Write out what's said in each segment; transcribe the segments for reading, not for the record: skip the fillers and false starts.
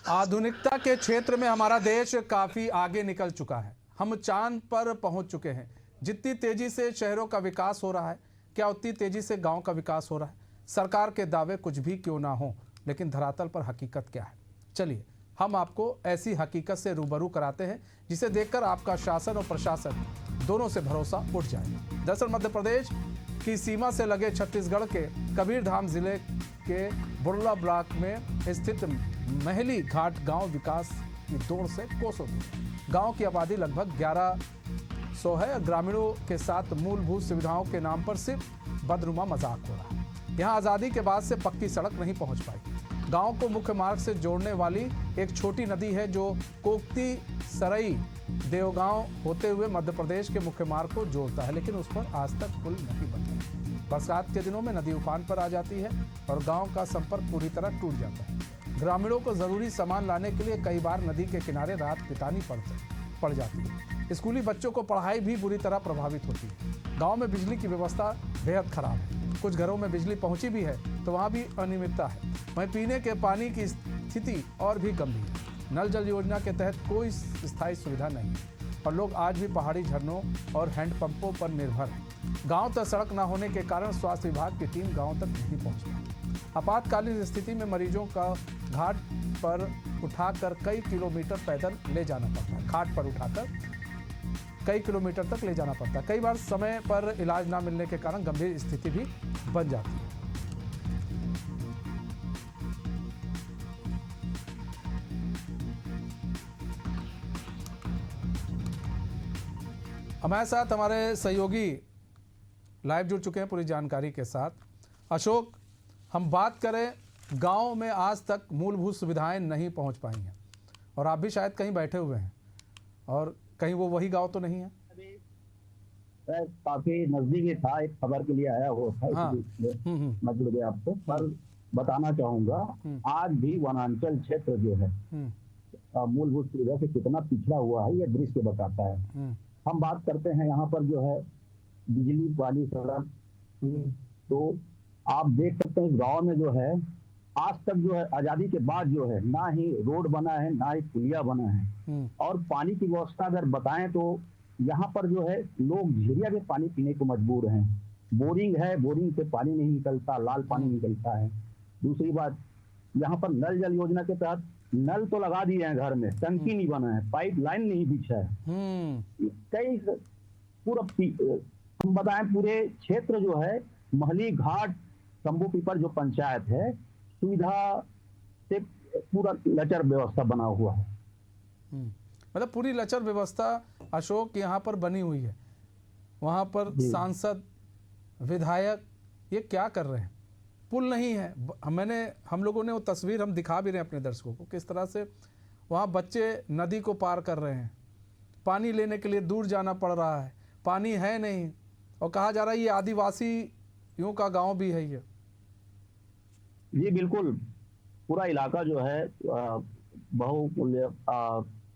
आधुनिकता के क्षेत्र में हमारा देश काफी आगे निकल चुका है। हम चांद पर पहुंच चुके हैं। जितनी तेजी से शहरों का विकास हो रहा है, क्या उतनी तेजी से गांव का विकास हो रहा है? सरकार के दावे कुछ भी क्यों ना हो, लेकिन धरातल पर हकीकत क्या है? चलिए हम आपको ऐसी हकीकत से रूबरू कराते हैं जिसे देखकर आपका शासन और प्रशासन दोनों से भरोसा उठ जाए। दरअसल मध्य प्रदेश की सीमा से लगे छत्तीसगढ़ के कबीरधाम जिले के बुर्ला ब्लॉक में स्थित महली घाट गांव विकास की दौड़ से कोसों दूर। गांव की आबादी लगभग 1100 है। ग्रामीणों के साथ मूलभूत सुविधाओं के नाम पर सिर्फ बदनुमा मजाक हो रहा है। यहाँ आज़ादी के बाद से पक्की सड़क नहीं पहुंच पाई। गांव को मुख्य मार्ग से जोड़ने वाली एक छोटी नदी है जो कोकती सरई देवगांव होते हुए मध्य प्रदेश के मुख्य मार्ग को जोड़ता है, लेकिन उस पर आज तक पुल नहीं बना। बरसात के दिनों में नदी उफान पर आ जाती है और गांव का संपर्क पूरी तरह टूट जाता है। ग्रामीणों को जरूरी सामान लाने के लिए कई बार नदी के किनारे रात बितानी पड़ जाती है। स्कूली बच्चों को पढ़ाई भी बुरी तरह प्रभावित होती है। गांव में बिजली की व्यवस्था बेहद खराब है। कुछ घरों में बिजली पहुंची भी है तो वहां भी अनियमितता है। वहीं पीने के पानी की स्थिति और भी गंभीर है। नल जल योजना के तहत कोई स्थायी सुविधा नहीं है और लोग आज भी पहाड़ी झरनों और हैंडपंपों पर निर्भर हैं। गांव तक सड़क न होने के कारण स्वास्थ्य विभाग की टीम गांव तक नहीं पहुंच पाती। आपातकालीन स्थिति में मरीजों का घाट पर उठाकर कई किलोमीटर पैदल ले जाना पड़ता है। घाट पर उठाकर कई किलोमीटर तक ले जाना पड़ता है। कई बार समय पर इलाज न मिलने के कारण गंभीर स्थिति भी बन जाती है। हमारे साथ हमारे सहयोगी लाइव जुड़ चुके हैं पूरी जानकारी के साथ। अशोक, हम बात करें गांव में आज तक मूलभूत सुविधाएं नहीं पहुंच पाई हैं और आप भी शायद कहीं बैठे हुए हैं और कहीं वो वही गांव तो नहीं है। काफी नजदीक था, एक खबर के लिए आया हुआ था। हाँ। मतलब आपको पर बताना चाहूंगा, आज भी वनांचल क्षेत्र जो है मूलभूत सुविधा से कितना पिछड़ा हुआ है, ये दृश्य बताता है। हम बात करते हैं यहाँ पर जो है बिजली वाली सड़क, तो आप देख सकते हैं गांव में जो है आज तक जो है आजादी के बाद जो है ना ही रोड बना है ना ही पुलिया बना है। और पानी की व्यवस्था अगर बताएं तो यहाँ पर जो है लोग झिरिया के पानी पीने को मजबूर हैं। बोरिंग है, बोरिंग से पानी नहीं निकलता, लाल पानी निकलता है। दूसरी बात, यहाँ पर नल जल योजना के तहत नल तो लगा दिए हैं घर में, टंकी नहीं बना है, पाइप लाइन नहीं बिछा है। कई पूरा हम बताएं पूरे क्षेत्र जो है महली घाट शंभू पीपर जो पंचायत है सुविधा से पूरा लचर व्यवस्था बना हुआ है। मतलब पूरी लचर व्यवस्था अशोक यहाँ पर बनी हुई है। वहाँ पर सांसद विधायक ये क्या कर रहे हैं? पुल नहीं है। हम लोगों ने वो तस्वीर हम दिखा भी रहे हैं अपने दर्शकों को, किस तरह से वहाँ बच्चे नदी को पार कर रहे हैं। पानी लेने के लिए दूर जाना पड़ रहा है, पानी है नहीं और कहा जा रहा है ये आदिवासियों का गांव भी है। ये जी बिल्कुल, पूरा इलाका जो है बहुमूल्य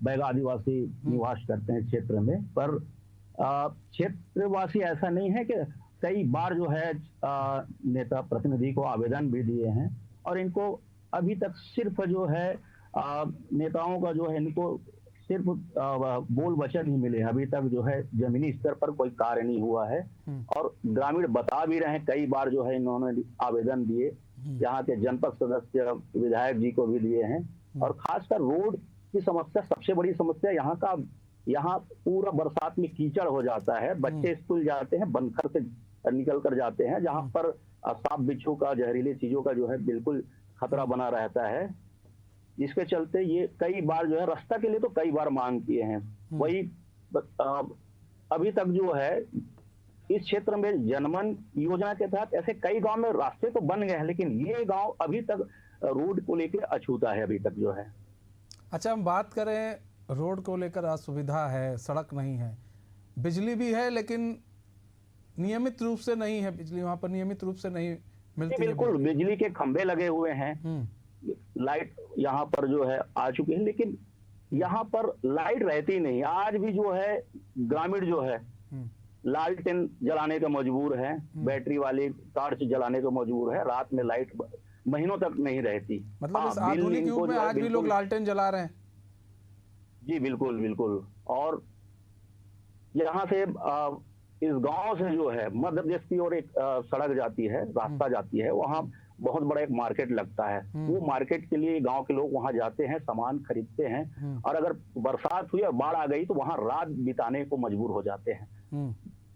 बैगा आदिवासी निवास करते हैं क्षेत्र में। पर क्षेत्रवासी ऐसा नहीं है कि कई बार जो है नेता प्रतिनिधि को आवेदन भी दिए हैं और इनको अभी तक सिर्फ जो है नेताओं का जो है इनको सिर्फ बोल वचन ही मिले। अभी तक जो है जमीनी स्तर पर कोई कार्य नहीं हुआ है और ग्रामीण बता भी रहे हैं, कई बार जो है इन्होंने आवेदन दिए, यहाँ के जनपद सदस्य विधायक जी को भी दिए हैं। और खासकर रोड की समस्या सबसे बड़ी समस्या यहाँ पूरा बरसात में कीचड़ हो जाता है। बच्चे स्कूल जाते हैं, बनखर से निकल कर जाते हैं, जहाँ पर सांप बिच्छू का, जहरीली चीजों का जो है बिल्कुल खतरा बना रहता है। जिसके चलते ये कई बार जो है रास्ता के लिए तो कई बार मांग किए हैं। वही अभी तक जो है इस क्षेत्र में जनमन योजना के तहत ऐसे कई गांव में रास्ते तो बन गए हैं, लेकिन ये गांव अभी तक रोड को लेकर अछूता है अभी तक जो है। अच्छा, हम बात करें रोड को लेकर असुविधा है, सड़क नहीं है, बिजली भी है लेकिन नियमित रूप से नहीं है। बिजली वहां पर नियमित रूप से नहीं मिलती। बिल्कुल, बिजली के खंभे लगे हुए हैं, लाइट यहाँ पर जो है आ चुकी है, लेकिन यहाँ पर लाइट रहती नहीं। आज भी जो है ग्रामीण जो है लालटेन जलाने का मजबूर है, बैटरी वाली टॉर्च जलाने का मजबूर है। रात में लाइट महीनों तक नहीं रहती। मतलब इस बिल आधुनिक इनको युग में जो है आज भी लोग बिल्कुल, लालटेन जला रहे हैं। जी बिल्कुल बिल्कुल। और यहाँ से इस गांव से जो है मध्य प्रदेश की ओर एक सड़क जाती है, रास्ता जाती है, वहाँ बहुत बड़ा एक मार्केट लगता है। वो मार्केट के लिए गांव के लोग वहाँ जाते हैं, सामान खरीदते हैं, और अगर बरसात हुई और बाढ़ आ गई तो वहाँ रात बिताने को मजबूर हो जाते हैं।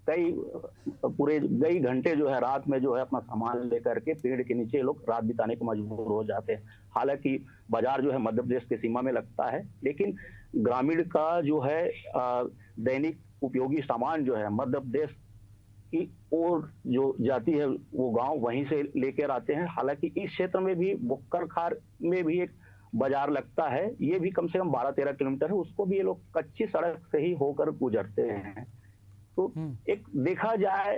कई घंटे जो है रात में जो है अपना सामान लेकर के पेड़ के नीचे लोग रात बिताने को मजबूर हो जाते हैं। हालांकि बाजार जो है मध्य प्रदेश की सीमा में लगता है, लेकिन ग्रामीण का जो है दैनिक उपयोगी सामान जो है मध्य प्रदेश की ओर जो जाती है वो गांव वहीं से लेकर आते हैं। हालांकि इस क्षेत्र में भी बुक्कर खार में भी एक बाजार लगता है, ये भी कम से कम 12-13 किलोमीटर है, उसको भी ये लोग कच्ची सड़क से ही होकर गुजरते हैं। तो एक देखा जाए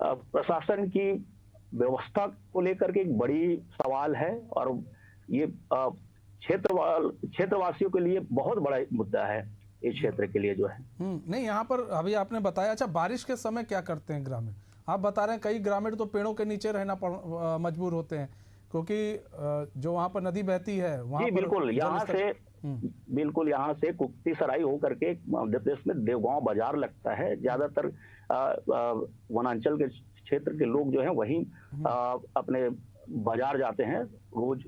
प्रशासन की व्यवस्था को लेकर के एक बड़ी सवाल है, और ये क्षेत्रवासियों के लिए बहुत बड़ा मुद्दा है इस क्षेत्र के लिए जो है। नहीं, यहाँ पर अभी आपने बताया, अच्छा बारिश के समय क्या करते हैं ग्रामीण? आप बता रहे हैं कई ग्रामीण तो पेड़ों के नीचे रहना मजबूर होते हैं, क्योंकि जो वहाँ पर नदी बहती है वहाँ बिल्कुल यहाँ से कुक्ति सराई होकर के मध्य प्रदेश में देवगांव बाजार लगता है। ज्यादातर वनांचल के क्षेत्र के लोग जो है वहीं अपने बाजार जाते हैं। रोज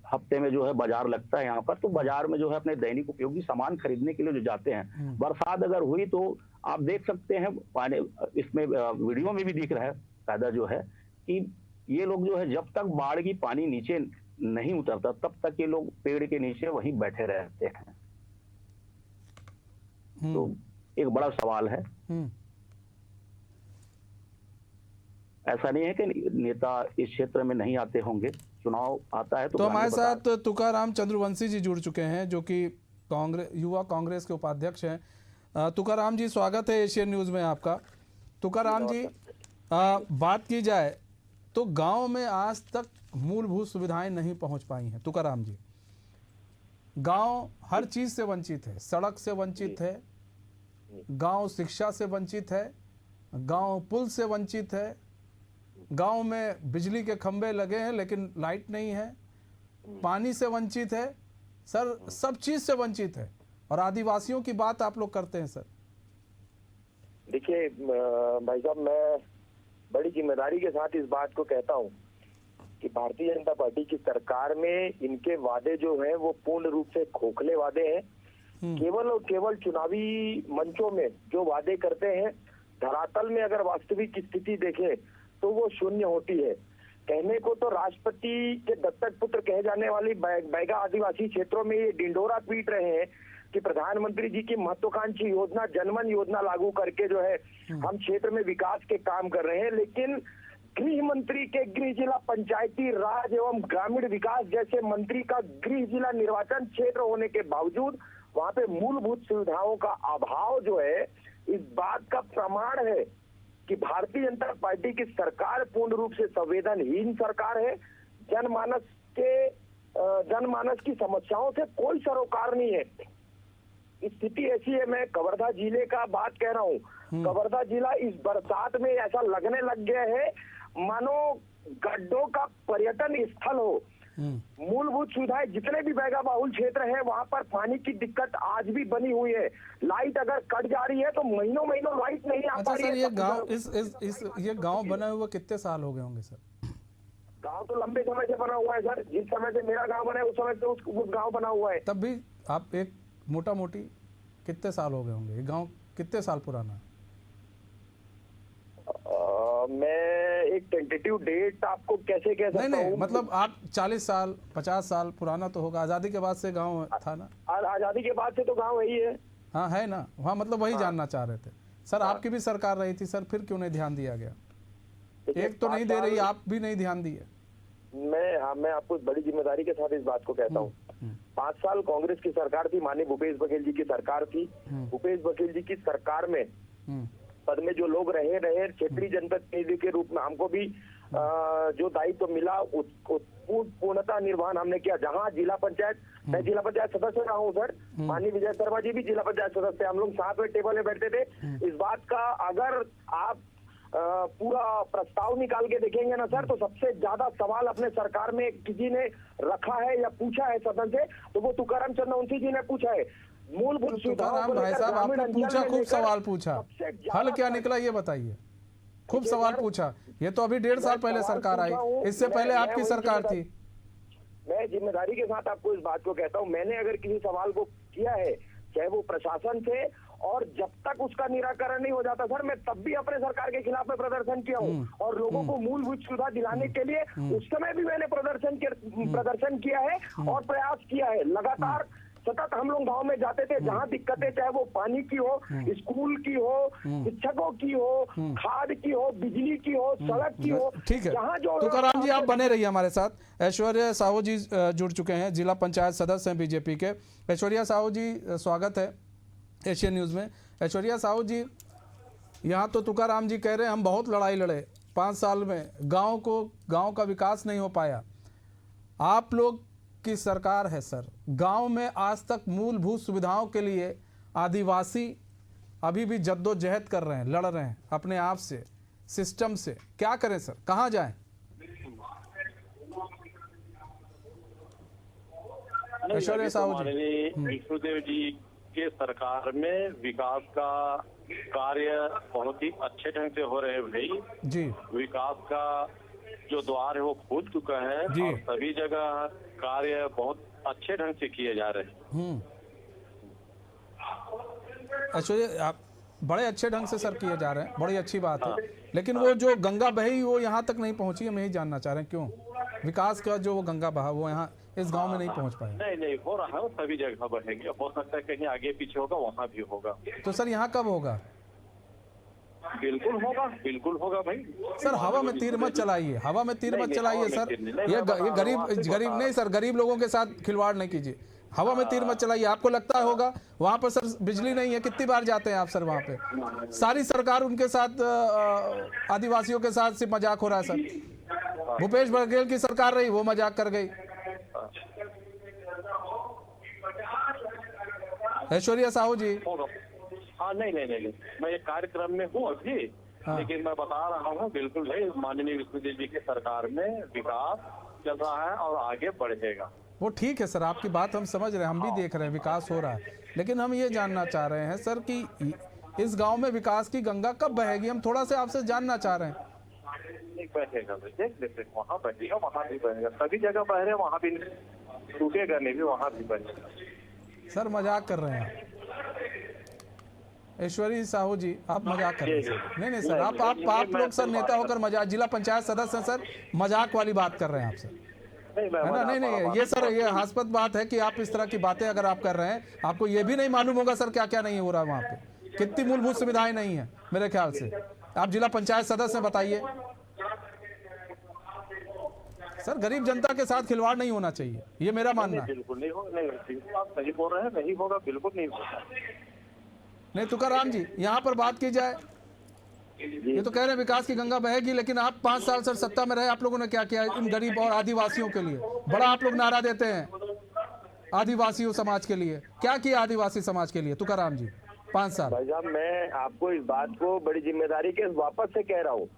हफ्ते में जो है बाजार लगता है यहाँ पर, तो बाजार में जो है अपने दैनिक उपयोगी सामान खरीदने के लिए जो जाते हैं। बरसात अगर हुई तो आप देख सकते हैं, पानी इसमें वीडियो में भी दिख रहा है कायदा जो है कि ये लोग जो है जब तक बाढ़ की पानी नीचे नहीं उतरता तब तक ये लोग पेड़ के नीचे वहीं बैठे रहते हैं। तो एक बड़ा सवाल है। ऐसा नहीं है कि नेता इस क्षेत्र में नहीं आते होंगे, चुनाव आता है तो हमारे साथ तुकाराम चंद्रवंशी जी जुड़ चुके हैं, जो कि युवा कांग्रेस के उपाध्यक्ष हैं। तुकाराम जी, स्वागत है एशियन न्यूज़ में आपका। तुकाराम जी, बात की जाए तो गांव में आज तक मूलभूत सुविधाएं नहीं पहुंच पाई हैं। तुकाराम जी, गांव हर चीज से वंचित है, सड़क से वंचित है, गांव शिक्षा से वंचित है, गांव पुल से वंचित है, गांव में बिजली के खंभे लगे हैं लेकिन लाइट नहीं है, पानी से वंचित है सर, सब चीज से वंचित है। और आदिवासियों की बात आप लोग करते हैं सर। देखिए भाई साहब, मैं बड़ी जिम्मेदारी के साथ इस बात को कहता हूं कि भारतीय जनता पार्टी की सरकार में इनके वादे जो हैं वो पूर्ण रूप से खोखले वादे हैं। केवल और केवल चुनावी मंचों में जो वादे करते हैं, धरातल में अगर वास्तविक स्थिति देखें तो वो शून्य होती है। कहने को तो राष्ट्रपति के दत्तक पुत्र कहे जाने वाली बैगा आदिवासी क्षेत्रों में ये डिंडोरा पीट रहे हैं कि प्रधानमंत्री जी की महत्वाकांक्षी योजना जनमन योजना लागू करके जो है हम क्षेत्र में विकास के काम कर रहे हैं, लेकिन गृह मंत्री के गृह जिला पंचायती राज एवं ग्रामीण विकास जैसे मंत्री का गृह जिला निर्वाचन क्षेत्र होने के बावजूद वहां पे मूलभूत सुविधाओं का अभाव जो है इस बात का प्रमाण है कि भारतीय जनता पार्टी की सरकार पूर्ण रूप से संवेदनहीन सरकार है। जनमानस की समस्याओं से कोई सरोकार नहीं है। स्थिति ऐसी है, मैं कवर्धा जिले का बात कह रहा हूँ। कवर्धा जिला इस बरसात में ऐसा लगने लग गया है मानो गड्ढों का पर्यटन स्थल हो। मूलभूत सुविधाएं जितने भी बैगा बाहुल क्षेत्र है वहां पर पानी की दिक्कत आज भी बनी हुई है। लाइट अगर कट जा रही है तो महीनों महीनों लाइट नहीं आ पा रही है। सर, ये गांव ये गांव बना हुआ कितने साल हो गए होंगे सर? गांव तो लंबे समय से बना हुआ है सर। जिस समय से मेरा गांव बना है उस समय से उस गांव बना हुआ है। तब भी आप एक मोटा मोटी कितने साल हो गए होंगे? ये गांव कितने साल पुराना है? मैं एक टेंटेटिव डेट आपको कैसे कह सकता हूँ? नहीं, मतलब आप 40 साल 50 साल पुराना तो होगा। आजादी के बाद से गांव था ना? आजादी के बाद से तो गांव वही है। हाँ है ना, वहाँ मतलब वही जानना चाह रहे थे सर। आपकी भी सरकार रही थी सर, फिर क्यों नहीं ध्यान दिया गया? एक तो नहीं दे रही, आप भी नहीं ध्यान दिए। मैं आपको बड़ी जिम्मेदारी के साथ इस बात को कहता हूँ। 5 साल कांग्रेस की सरकार थी, माननीय भूपेश बघेल जी की सरकार थी। भूपेश बघेल जी की सरकार में पद में जो लोग रहे क्षेत्रीय जनप्रतिनिधि के रूप में हमको भी जो दायित्व मिला उसको पूर्णतः निर्वहन हमने किया। जहां जिला पंचायत, मैं जिला पंचायत सदस्य रहा हूँ सर, माननीय विजय शर्मा जी भी जिला पंचायत सदस्य, हम लोग साथ में टेबल में बैठते थे। इस बात का अगर आप पूरा प्रस्ताव निकाल के देखेंगे ना सर, तो सबसे ज्यादा सवाल अपने सरकार में किसी ने रखा है या पूछा है सदन से, तो वो तुकाराम चंद उनसी जी ने पूछा है। मूलभूत सुविधाओं को भाई लेकर साहब ग्रामीण आपने अंचल पूछा, में खूब लेकर सवाल पूछा, सबसे ज्यादा हल क्या निकला ये बताइए। खूब देखिए सवाल सर, पूछा, ये तो अभी 1.5 साल पहले सवाल सरकार आई, पूछा हूं, इससे पहले मैं आपकी वही सरकार थी। मैं जिम्मेदारी के साथ आपको इस बात को कहता हूं, मैंने अगर किसी सवाल को किया है, चाहे वो प्रशासन से, और जब तक उसका निराकरण नहीं हो जाता सर, मैं तब भी अपने सरकार के खिलाफ में प्रदर्शन किया हूं, और लोगों को मूलभूत सुविधा दिलाने के लिए उस समय भी मैंने प्रदर्शन किया है और प्रयास किया है लगातार। सतत हम लोग गांव में जाते थे, जहां दिक्कतें, चाहे वो पानी की हो, स्कूल की हो, शिक्षकों की हो, खाद की हो, बिजली की हो, सड़क की हो, ठीक है, जहां जो तुकाराम जी आप बने रहिए हमारे साथ। ऐश्वर्या साहू जी जुड़ चुके हैं, जिला पंचायत सदस्य हैं बीजेपी के। ऐश्वर्या साहू जी स्वागत है एशियन न्यूज़ में। ऐश्वर्या साहू जी, यहाँ तो तुकाराम जी कह रहे हैं हम बहुत लड़ाई लड़े 5 साल में, गांव का विकास नहीं हो पाया। आप लोग की सरकार है सर, गांव में आज तक मूलभूत सुविधाओं के लिए आदिवासी अभी भी जद्दोजहद कर रहे हैं, लड़ रहे हैं अपने आप से, सिस्टम से। क्या करें सर, कहाँ जाएं? ऐश्वर्या साहू जी, विष्णुदेव जी के सरकार में विकास का कार्य बहुत ही अच्छे ढंग से हो रहे हैं भाई जी। विकास का जो द्वार है वो खुल चुका है जी। और सभी जगह कार्य बहुत अच्छे ढंग से किए जा रहे हैं। ऐश्वर्या आप बड़े अच्छे ढंग से सर किए जा रहे हैं, बड़ी अच्छी बात है, लेकिन वो जो गंगा बही वो यहाँ तक नहीं पहुँची, हम यही जानना चाह रहे हैं क्यों विकास का जो गंगा बहा वो यहाँ इस गांव में नहीं पहुँच पाया। नहीं हो रहा है, वो सभी जगह बढ़ेंगे, हो सकता है कहीं आगे पीछे होगा, वहाँ भी होगा। तो सर यहाँ कब होगा? बिल्कुल होगा भाई। सर हवा में तीर मत चलाइए, हवा में तीर मत चलाइए सर, ये गरीब नहीं सर, गरीब लोगों के साथ खिलवाड़ नहीं कीजिए, हवा में तीर मत चलाइए। आपको लगता होगा वहाँ पर सर बिजली नहीं है, कितनी बार जाते हैं आप सर वहाँ पे? सारी सरकार उनके साथ आदिवासियों के साथ सिर्फ मजाक हो रहा है सर। भूपेश बघेल की सरकार रही, वो मजाक कर गई। ऐश्वर्या साहू जी, हाँ नहीं, मैं एक कार्यक्रम में हूँ अभी, लेकिन मैं बता रहा हूँ बिल्कुल भाई, माननीय विष्णुदेव जी की सरकार में विकास चल रहा है और आगे बढ़ेगा। वो ठीक है सर, आपकी बात हम समझ रहे हैं, हम भी देख रहे हैं विकास हो रहा है, लेकिन हम ये जानना चाह रहे हैं सर कि इस गांव में विकास की गंगा कब बहेगी? हम थोड़ा सा आपसे जानना चाह रहे हैं। बहेगा, देख लेते हैं, वहाँ बहेगा, वहाँ भी बहेगा, सभी जगह बह रहे, वहाँ भी टूटेगा नहीं, भी वहाँ भी बहेगा। सर मजाक कर रहे हैं ऐश्वर्या साहू जी, आप मजाक कर रहे हैं। नहीं सर, आप लोग सर नेता होकर मजाक, जिला पंचायत सदस्य हैं सर, मजाक वाली बात कर रहे हैं आपसे, है ना? नहीं, ये सर ये हास्यास्पद बात है कि आप इस तरह की बातें अगर आप कर रहे हैं, आपको ये भी नहीं मालूम होगा सर क्या क्या नहीं हो रहा है वहाँ पे, कितनी मूलभूत सुविधाएं नहीं है मेरे ख्याल से। आप जिला पंचायत सदस्य हैं, बताइए सर, गरीब जनता के साथ खिलवाड़ नहीं होना चाहिए, ये मेरा मानना है। बिल्कुल नहीं होगा, आप सही बोल रहे हैं, नहीं होगा, बिल्कुल नहीं होगा। नहीं तुकाराम जी, यहाँ पर बात की जाए, ये तो कह रहे हैं विकास की गंगा बहेगी, लेकिन आप 5 साल सर सत्ता में रहे, आप लोगों ने क्या किया इन गरीब और आदिवासियों के लिए? बड़ा आप लोग नारा देते हैं आदिवासियों समाज के लिए, क्या किया आदिवासी समाज के लिए तुकाराम जी 5 साल? भाई साहब, मैं आपको इस बात को बड़ी जिम्मेदारी के वापस से कह रहा हूँ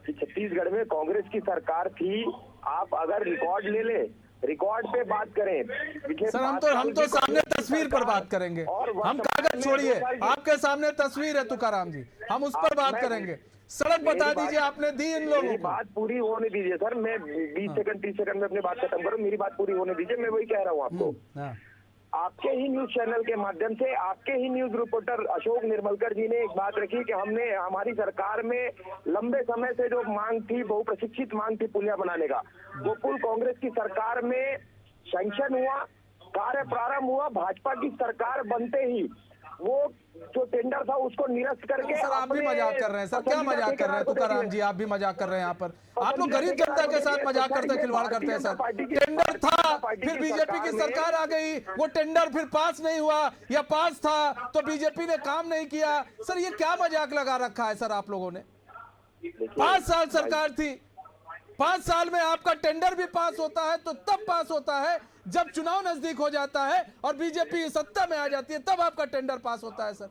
कि छत्तीसगढ़ में कांग्रेस की सरकार थी। आप अगर रिकॉर्ड ले ले, रिकॉर्ड पे बात करें सर, हम तो सामने तस्वीर पर बात करेंगे, हम कागज छोड़िए, आपके सामने तस्वीर है तुकाराम जी, हम उस पर बात करेंगे। सड़क बता दीजिए आपने दी इन लोगों को। बात पूरी होने दीजिए सर, मैं 20 सेकंड 30 सेकंड में अपनी बात खत्म करूं, मेरी बात पूरी होने दीजिए। मैं वही कह रहा हूं आपको, आपके ही न्यूज चैनल के माध्यम से आपके ही न्यूज रिपोर्टर अशोक निर्मलकर जी ने एक बात रखी कि हमने हमारी सरकार में लंबे समय से जो मांग थी, बहुप्रशिक्षित मांग थी पुलिया बनाने का, वो पुल कांग्रेस की सरकार में सैंक्शन हुआ, कार्य प्रारंभ हुआ। भाजपा की सरकार बनते ही वो जो टेंडर था उसको निरस्त करके। सर आप भी मजाक कर रहे हैं सर, क्या मजाक कर रहे हैं तुकाराम जी, आप भी मजाक कर रहे हैं। यहाँ पर आप लोग गरीब जनता के साथ मजाक करते हैं, खिलवाड़ करते हैं सर। टेंडर था, फिर बीजेपी की सरकार आ गई, वो टेंडर फिर पास नहीं हुआ, या पास था तो बीजेपी ने काम नहीं किया। सर ये क्या मजाक लगा रखा है सर आप लोगों ने? 5 साल सरकार थी, 5 साल में आपका टेंडर भी पास होता है तो तब पास होता है जब चुनाव नजदीक हो जाता है और बीजेपी सत्ता में आ जाती है, तब आपका टेंडर पास होता है सर।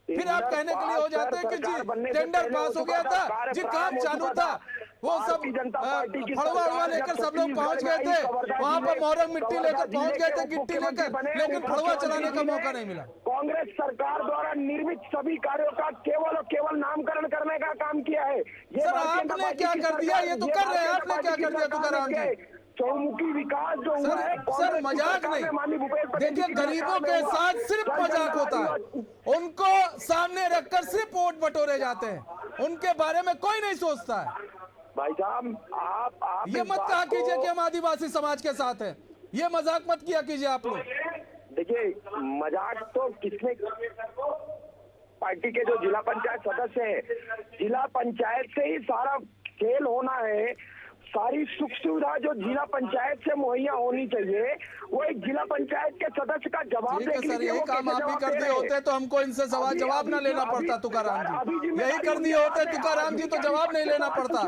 फिर आप कहने के लिए हो जाते हैं कि जी टेंडर पास हो गया था, जी काम चालू था, वो सब फड़वा उड़वा लेकर सब लोग पहुंच गए थे, वहां पर मोहरम मिट्टी लेकर पहुंच गए थे, गिट्टी लेकर, लेकिन फड़वा चलाने का मौका नहीं मिला। कांग्रेस सरकार द्वारा निर्मित सभी कार्यों का केवल और केवल नामकरण करने का काम किया है। ये सर आपने क्या कर दिया, ये तो कर रहे हैं, आपने क्या कर दिया तुकाराम जी? चौमुखी विकास जो हुआ है, सर मजाक नहीं, देखिए गरीबों के साथ सिर्फ मजाक होता है, उनको सामने रखकर सिर्फ वोट बटोरे जाते हैं, उनके बारे में कोई नहीं सोचता है। भाई साहब आप ये मत कहा कीजिए कि हम आदिवासी समाज के साथ हैं, ये मजाक मत किया कीजिए आप लोग। देखिए मजाक तो किसने, पार्टी के जो जिला पंचायत सदस्य हैं, जिला पंचायत से ही सारा खेल होना है। सारी सुख सुविधा जो जिला पंचायत से मुहैया होनी चाहिए, वो एक जिला पंचायत के सदस्य का जवाब ठीक है सर, यही काम आप भी कर दिए होते तो हमको इनसे सवाल जवाब ना लेना पड़ता तुकाराम जी, यही कर दिए होते तुकाराम जी तो जवाब नहीं लेना पड़ता।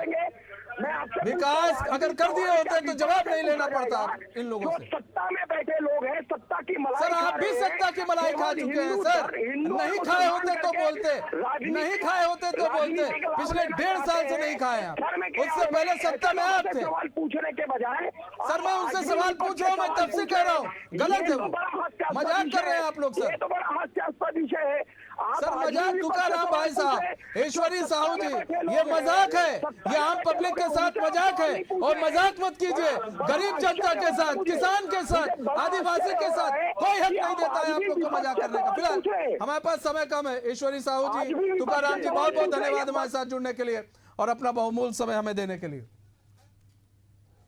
विकास अगर कर दिए होते तो जवाब नहीं लेना पड़ता इन लोगों से। सत्ता में बैठे लोग हैं, सत्ता की मलाई सर आप भी सत्ता की मलाई खा चुके हैं सर, नहीं खाए होते तो बोलते, नहीं खाए होते तो बोलते, पिछले 1.5 साल से नहीं खाए आप, उससे पहले सत्ता में आप थे। सवाल पूछने के बजाय सर मैं उनसे सवाल पूछ रहा हूँ, मैं तब से कह रहा हूँ, गलत है वो, मजाक कर रहे हैं आप लोग सर। ये तो बड़ा हास्यास्पद विषय है। सर मजाक तुकाराम भाई साहब, ईश्वरी साहू जी, ये मजाक है, ये आम पब्लिक के साथ मजाक है, और मजाक मत कीजिए गरीब जनता के साथ, किसान के साथ, आदिवासी के साथ, कोई हक नहीं देता है आप लोग को मजाक करने का। फिलहाल हमारे पास समय कम है। ईश्वरी साहू जी, तुकाराम जी, बहुत बहुत धन्यवाद हमारे साथ जुड़ने के लिए और अपना बहुमूल्य समय हमें देने के लिए।